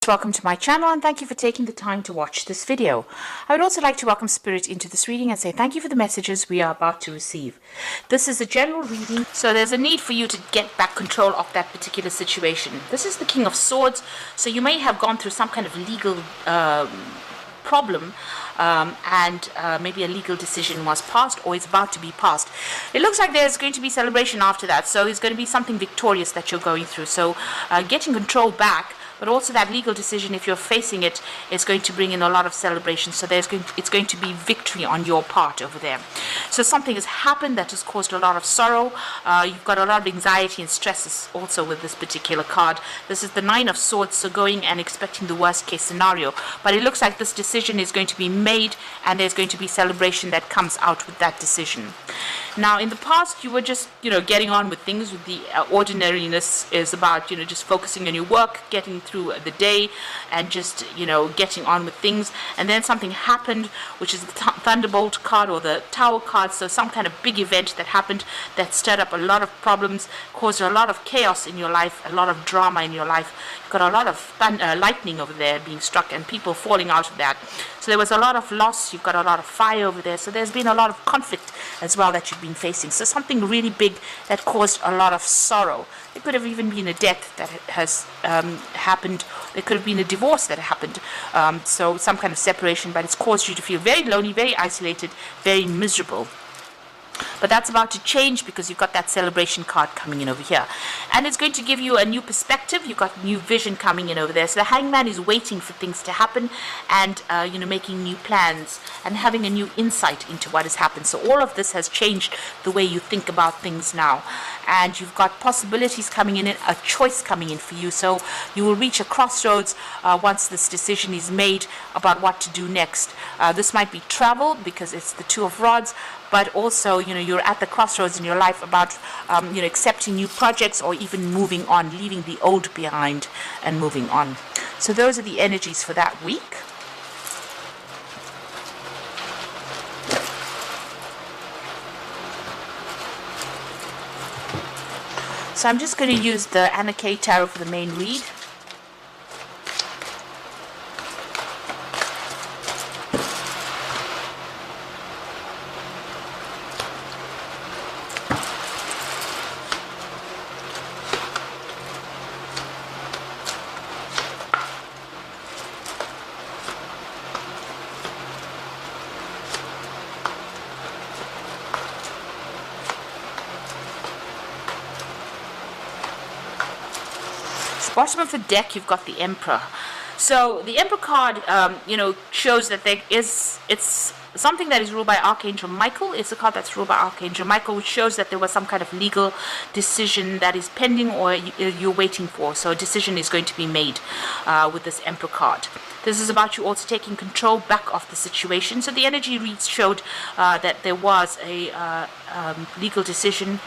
Welcome to my channel and thank you for taking the time to watch this video. I would also like to welcome Spirit into this reading and say thank you for the messages we are about to receive. This is a general reading, so there's a need for you to get back control of that particular situation. This is the King of Swords, so you may have gone through some kind of legal problem and maybe a legal decision was passed or is about to be passed. It looks like there's going to be celebration after that, so it's going to be something victorious that you're going through. So getting control back, but also that legal decision, if you're facing it, is going to bring in a lot of celebration. So it's going to be victory on your part over there. So something has happened that has caused a lot of sorrow. You've got a lot of anxiety and stresses also with this particular card. This is the Nine of Swords, so going and expecting the worst case scenario. But it looks like this decision is going to be made and there's going to be celebration that comes out with that decision. Now, in the past, you were just, getting on with things. With the ordinariness is about, just focusing on your work, getting through the day, and just, getting on with things. And then something happened, which is the Thunderbolt card or the Tower card. So some kind of big event that happened that stirred up a lot of problems, caused a lot of chaos in your life, a lot of drama in your life. You've got a lot of lightning over there being struck and people falling out of that. So there was a lot of loss. You've got a lot of fire over there. So there's been a lot of conflict as well that you've been facing. So something really big that caused a lot of sorrow. It could have even been a death that has happened. There could have been a divorce that happened. So some kind of separation, but it's caused you to feel very lonely, very isolated, very miserable. But that's about to change because you've got that celebration card coming in over here. And it's going to give you a new perspective. You've got new vision coming in over there. So the Hangman is waiting for things to happen and, making new plans and having a new insight into what has happened. So all of this has changed the way you think about things now. And you've got possibilities coming in, a choice coming in for you. So you will reach a crossroads once this decision is made about what to do next. This might be travel because it's the Two of Rods, but also, you're at the crossroads in your life about, accepting new projects or even moving on, leaving the old behind and moving on. So those are the energies for that week. So I'm just going to use the Anna K Tarot for the main read. Bottom of the deck, you've got the Emperor. So the Emperor card, shows that it's something that is ruled by Archangel Michael. It's a card that's ruled by Archangel Michael, which shows that there was some kind of legal decision that is pending or you're waiting for. So a decision is going to be made with this Emperor card. This is about you also taking control back of the situation. So the energy reads showed that there was a legal decision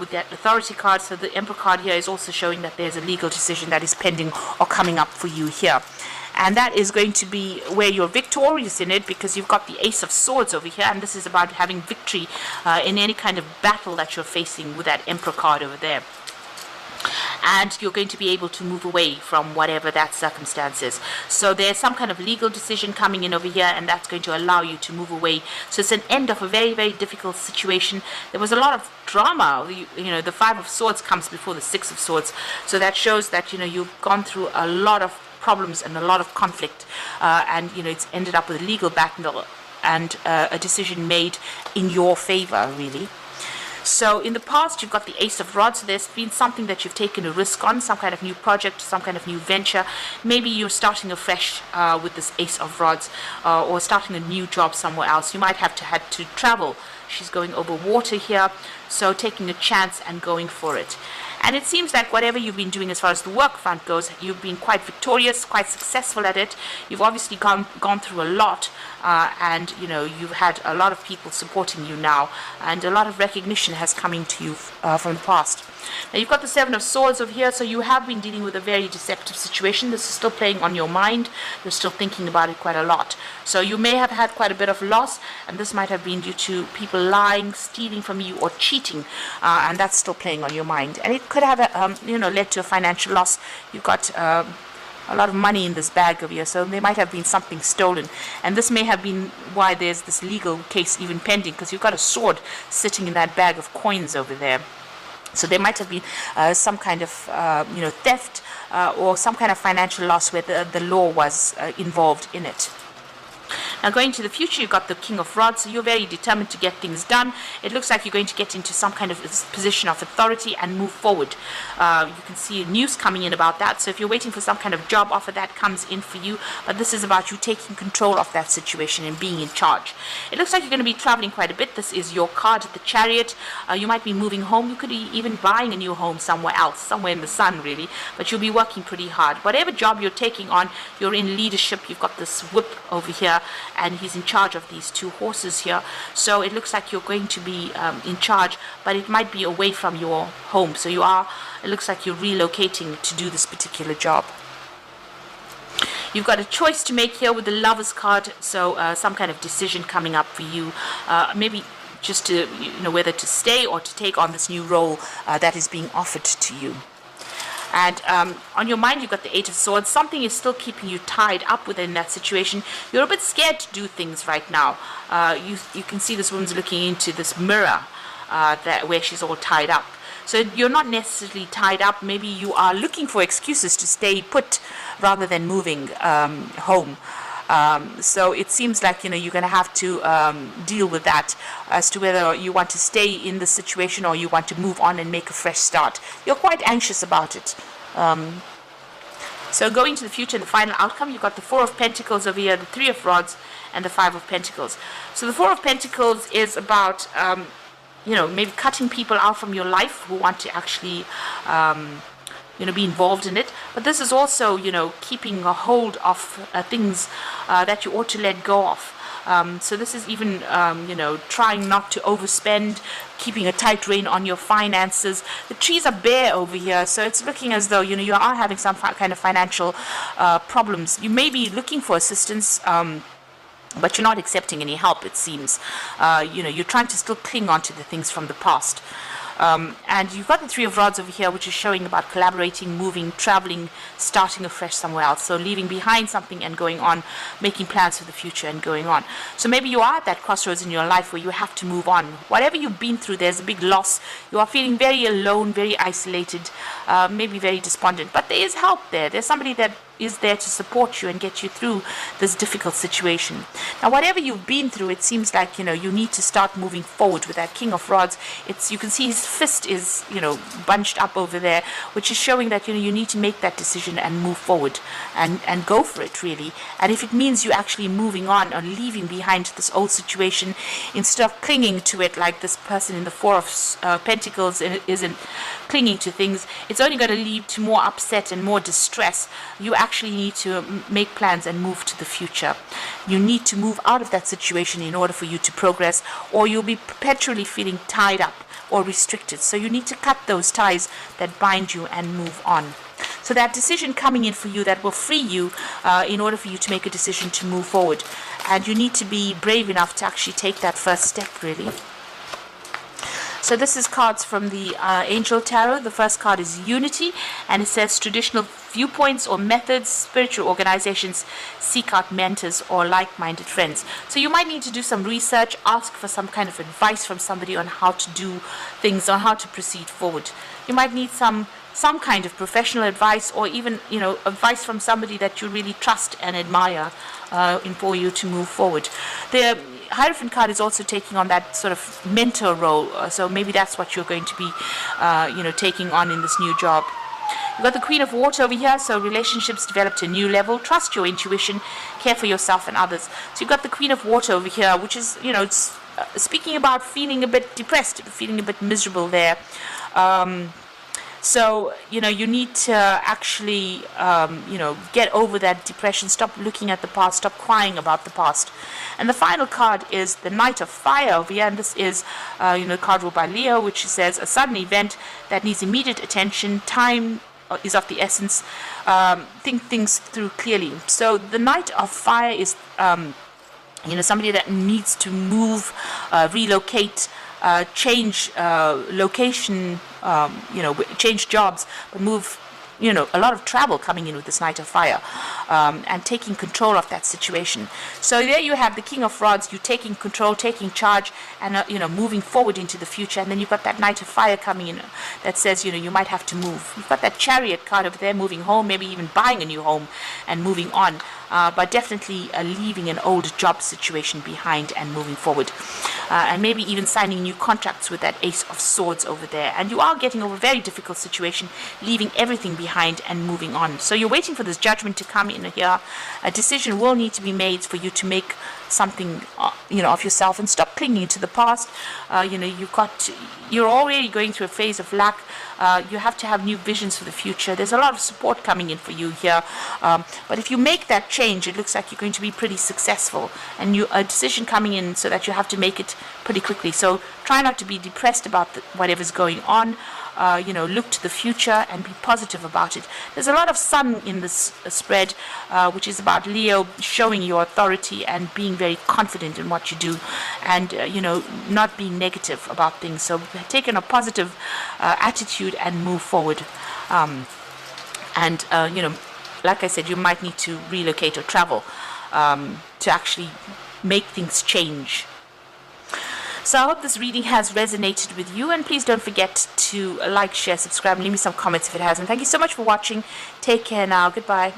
with that Authority card. So the Emperor card here is also showing that there's a legal decision that is pending or coming up for you here. And that is going to be where you're victorious in it because you've got the Ace of Swords over here. And this is about having victory in any kind of battle that you're facing with that Emperor card over there. And you're going to be able to move away from whatever that circumstance is. So there's some kind of legal decision coming in over here, and that's going to allow you to move away. So it's an end of a very, very difficult situation. There was a lot of drama. The Five of Swords comes before the Six of Swords. So that shows that, you've gone through a lot of problems and a lot of conflict. And, it's ended up with a legal battle and a decision made in your favor, really. So in the past, you've got the Ace of Rods. So there's been something that you've taken a risk on, some kind of new project, some kind of new venture. Maybe you're starting afresh with this Ace of Rods or starting a new job somewhere else. You might have had to travel. She's going over water here, so taking a chance and going for it. And it seems like whatever you've been doing as far as the work front goes, you've been quite victorious, quite successful at it. You've obviously gone through a lot, and you've had a lot of people supporting you now, and a lot of recognition has come to you from the past. Now you've got the Seven of Swords over here, so you have been dealing with a very deceptive situation. This is still playing on your mind. You're still thinking about it quite a lot. So you may have had quite a bit of loss, and this might have been due to people lying, stealing from you, or cheating, and that's still playing on your mind. And it could have led to a financial loss. You've got a lot of money in this bag over here, so there might have been something stolen, and this may have been why there's this legal case even pending, because you've got a sword sitting in that bag of coins over there. So there might have been some kind of theft or some kind of financial loss where the law was involved in it. Now going to the future, you've got the King of Rods, so you're very determined to get things done. It looks like you're going to get into some kind of position of authority and move forward. You can see news coming in about that, so if you're waiting for some kind of job offer, that comes in for you, but this is about you taking control of that situation and being in charge. It looks like you're going to be traveling quite a bit. This is your card, the Chariot. You might be moving home. You could be even buying a new home somewhere else, somewhere in the sun really, but you'll be working pretty hard. Whatever job you're taking on, you're in leadership. You've got this whip over here, and he's in charge of these two horses here, so it looks like you're going to be in charge, but it might be away from your home, so it looks like you're relocating to do this particular job. You've got a choice to make here with the Lover's card, so some kind of decision coming up for you, maybe just to whether to stay or to take on this new role that is being offered to you. And on your mind, you've got the Eight of Swords. Something is still keeping you tied up within that situation. You're a bit scared to do things right now. You can see this woman's looking into this mirror where she's all tied up. So you're not necessarily tied up. Maybe you are looking for excuses to stay put rather than moving home. So it seems like you're going to have to deal with that as to whether you want to stay in the situation or you want to move on and make a fresh start. You're quite anxious about it. So going to the future, the final outcome, you've got the Four of Pentacles over here, the Three of Rods, and the Five of Pentacles. So the Four of Pentacles is about maybe cutting people out from your life who want to actually be involved in it, but this is also keeping a hold of things that you ought to let go of. So this is even trying not to overspend, keeping a tight rein on your finances. The trees are bare over here, so it's looking as though you are having some kind of financial problems. You may be looking for assistance, but you're not accepting any help, it seems. You're trying to still cling on to the things from the past. And you've got the Three of Rods over here, which is showing about collaborating, moving, traveling, starting afresh somewhere else. So leaving behind something and going on, making plans for the future and going on. So maybe you are at that crossroads in your life where you have to move on. Whatever you've been through, there's a big loss. You are feeling very alone, very isolated, maybe very despondent. But there is help there. There's somebody that is there to support you and get you through this difficult situation. Now, whatever you've been through, it seems like you need to start moving forward with that King of Rods. You can see his fist is bunched up over there, which is showing that you need to make that decision and move forward and go for it really. And if it means you actually moving on or leaving behind this old situation instead of clinging to it like this person in the Four of Pentacles isn't clinging to things, it's only going to lead to more upset and more distress. You actually need to make plans and move to the future. You need to move out of that situation in order for you to progress, or you'll be perpetually feeling tied up or restricted. So you need to cut those ties that bind you and move on. So that decision coming in for you that will free you in order for you to make a decision to move forward. And you need to be brave enough to actually take that first step really. So this is cards from the Angel Tarot. The first card is Unity, and it says traditional viewpoints or methods, spiritual organizations seek out mentors or like-minded friends. So you might need to do some research, ask for some kind of advice from somebody on how to do things, on how to proceed forward. You might need some kind of professional advice, or even advice from somebody that you really trust and admire for you to move forward. The Hierophant card is also taking on that sort of mentor role, so maybe that's what you're going to be taking on in this new job. You've got the Queen of Water over here, so relationships develop to a new level. Trust your intuition, care for yourself and others. So you've got the Queen of Water over here, which is it's speaking about feeling a bit depressed, feeling a bit miserable there. So, you need to actually, get over that depression, stop looking at the past, stop crying about the past. And the final card is the Knight of Fire over here, and this is, a card ruled by Leo, which says a sudden event that needs immediate attention, time is of the essence, think things through clearly. So the Knight of Fire is, somebody that needs to move, relocate, change location, change jobs, but move a lot of travel coming in with this Knight of Fire, and taking control of that situation. So there you have the King of Rods, you taking control, taking charge, and moving forward into the future. And then you've got that Knight of Fire coming in that says you might have to move. You've got that Chariot card over there, moving home, maybe even buying a new home and moving on, but definitely leaving an old job situation behind and moving forward, and maybe even signing new contracts with that Ace of Swords over there. And you are getting over a very difficult situation, leaving everything behind and moving on. So you're waiting for this Judgment to come in here. A decision will need to be made for you to make something of yourself and stop clinging to the past. You're already going through a phase of lack. You have to have new visions for the future. There's a lot of support coming in for you here, but if you make that change, it looks like you're going to be pretty successful, and a decision coming in so that you have to make it pretty quickly. So try not to be depressed about whatever's going on. Look to the future and be positive about it. There's a lot of sun in this spread, which is about Leo showing your authority and being very confident in what you do, and not being negative about things. So take a positive attitude and move forward. Like I said, you might need to relocate or travel to actually make things change. So I hope this reading has resonated with you, and please don't forget to like, share, subscribe, and leave me some comments if it hasn't. Thank you so much for watching. Take care now. Goodbye.